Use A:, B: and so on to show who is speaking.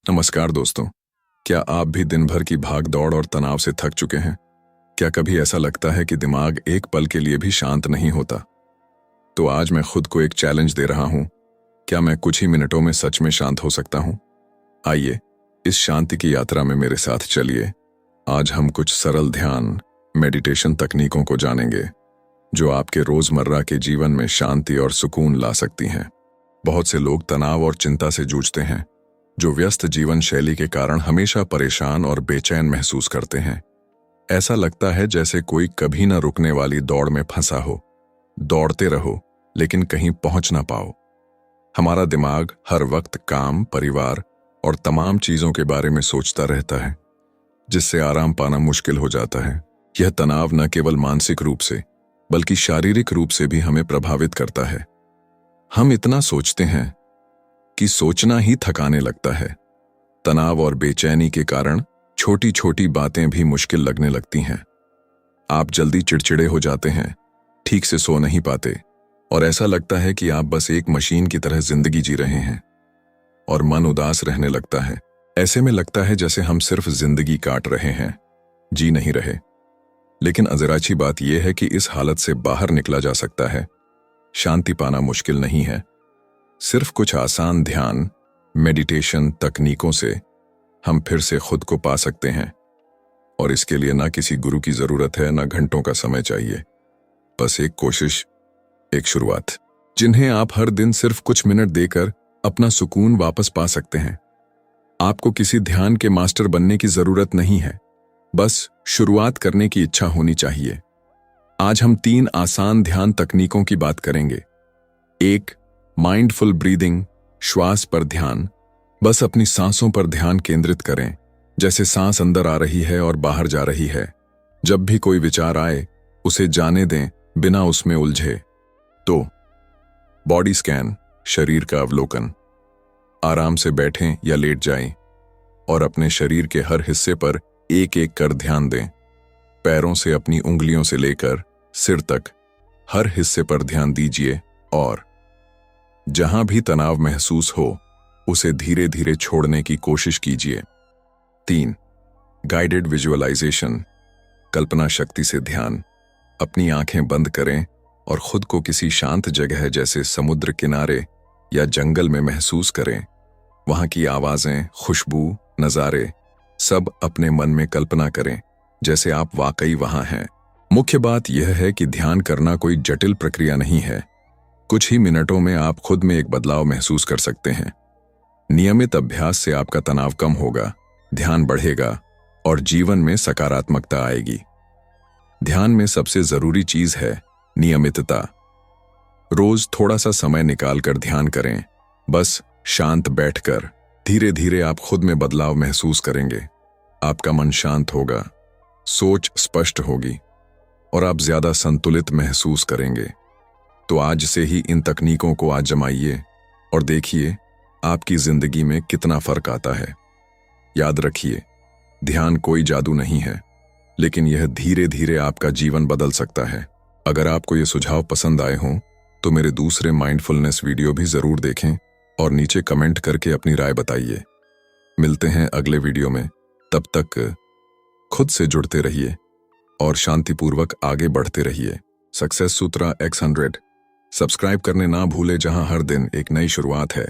A: नमस्कार दोस्तों। क्या आप भी दिन भर की भाग दौड़ और तनाव से थक चुके हैं? क्या कभी ऐसा लगता है कि दिमाग एक पल के लिए भी शांत नहीं होता? तो आज मैं खुद को एक चैलेंज दे रहा हूं। क्या मैं कुछ ही मिनटों में सच में शांत हो सकता हूं? आइए इस शांति की यात्रा में मेरे साथ चलिए। आज हम कुछ सरल ध्यान मेडिटेशन तकनीकों को जानेंगे जो आपके रोजमर्रा के जीवन में शांति और सुकून ला सकती हैं। बहुत से लोग तनाव और चिंता से जूझते हैं, जो व्यस्त जीवन शैली के कारण हमेशा परेशान और बेचैन महसूस करते हैं। ऐसा लगता है जैसे कोई कभी न रुकने वाली दौड़ में फंसा हो। दौड़ते रहो लेकिन कहीं पहुंच ना पाओ। हमारा दिमाग हर वक्त काम, परिवार और तमाम चीजों के बारे में सोचता रहता है, जिससे आराम पाना मुश्किल हो जाता है। यह तनाव न केवल मानसिक रूप से बल्कि शारीरिक रूप से भी हमें प्रभावित करता है। हम इतना सोचते हैं कि सोचना ही थकाने लगता है। तनाव और बेचैनी के कारण छोटी छोटी बातें भी मुश्किल लगने लगती हैं। आप जल्दी चिड़चिड़े हो जाते हैं, ठीक से सो नहीं पाते और ऐसा लगता है कि आप बस एक मशीन की तरह जिंदगी जी रहे हैं। और मन उदास रहने लगता है। ऐसे में लगता है जैसे हम सिर्फ जिंदगी काट रहे हैं, जी नहीं रहे। लेकिन अजराची बात यह है कि इस हालत से बाहर निकला जा सकता है। शांति पाना मुश्किल नहीं है। सिर्फ कुछ आसान ध्यान मेडिटेशन तकनीकों से हम फिर से खुद को पा सकते हैं। और इसके लिए ना किसी गुरु की जरूरत है, ना घंटों का समय चाहिए। बस एक कोशिश, एक शुरुआत, जिन्हें आप हर दिन सिर्फ कुछ मिनट देकर अपना सुकून वापस पा सकते हैं। आपको किसी ध्यान के मास्टर बनने की जरूरत नहीं है, बस शुरुआत करने की इच्छा होनी चाहिए। आज हम 3 आसान ध्यान तकनीकों की बात करेंगे। 1, माइंडफुल ब्रीदिंग, श्वास पर ध्यान। बस अपनी सांसों पर ध्यान केंद्रित करें, जैसे सांस अंदर आ रही है और बाहर जा रही है। जब भी कोई विचार आए, उसे जाने दें बिना उसमें उलझे। 2, बॉडी स्कैन, शरीर का अवलोकन। आराम से बैठें या लेट जाएं और अपने शरीर के हर हिस्से पर एक एक कर ध्यान दें। पैरों से अपनी उंगलियों से लेकर सिर तक हर हिस्से पर ध्यान दीजिए और जहां भी तनाव महसूस हो उसे धीरे धीरे छोड़ने की कोशिश कीजिए। 3, गाइडेड विजुअलाइजेशन, कल्पना शक्ति से ध्यान। अपनी आंखें बंद करें और खुद को किसी शांत जगह जैसे समुद्र किनारे या जंगल में महसूस करें। वहां की आवाजें, खुशबू, नजारे सब अपने मन में कल्पना करें जैसे आप वाकई वहां हैं। मुख्य बात यह है कि ध्यान करना कोई जटिल प्रक्रिया नहीं है। कुछ ही मिनटों में आप खुद में एक बदलाव महसूस कर सकते हैं। नियमित अभ्यास से आपका तनाव कम होगा, ध्यान बढ़ेगा और जीवन में सकारात्मकता आएगी। ध्यान में सबसे जरूरी चीज है नियमितता। रोज थोड़ा सा समय निकालकर ध्यान करें। बस शांत बैठकर धीरे धीरे आप खुद में बदलाव महसूस करेंगे। आपका मन शांत होगा, सोच स्पष्ट होगी और आप ज्यादा संतुलित महसूस करेंगे। तो आज से ही इन तकनीकों को आजमाइए और देखिए आपकी जिंदगी में कितना फर्क आता है। याद रखिए, ध्यान कोई जादू नहीं है, लेकिन यह धीरे धीरे आपका जीवन बदल सकता है। अगर आपको ये सुझाव पसंद आए हों तो मेरे दूसरे माइंडफुलनेस वीडियो भी जरूर देखें और नीचे कमेंट करके अपनी राय बताइए। मिलते हैं अगले वीडियो में। तब तक खुद से जुड़ते रहिए और शांतिपूर्वक आगे बढ़ते रहिए। सक्सेस सूत्रा X100 सब्सक्राइब करने ना भूले, जहां हर दिन एक नई शुरुआत है।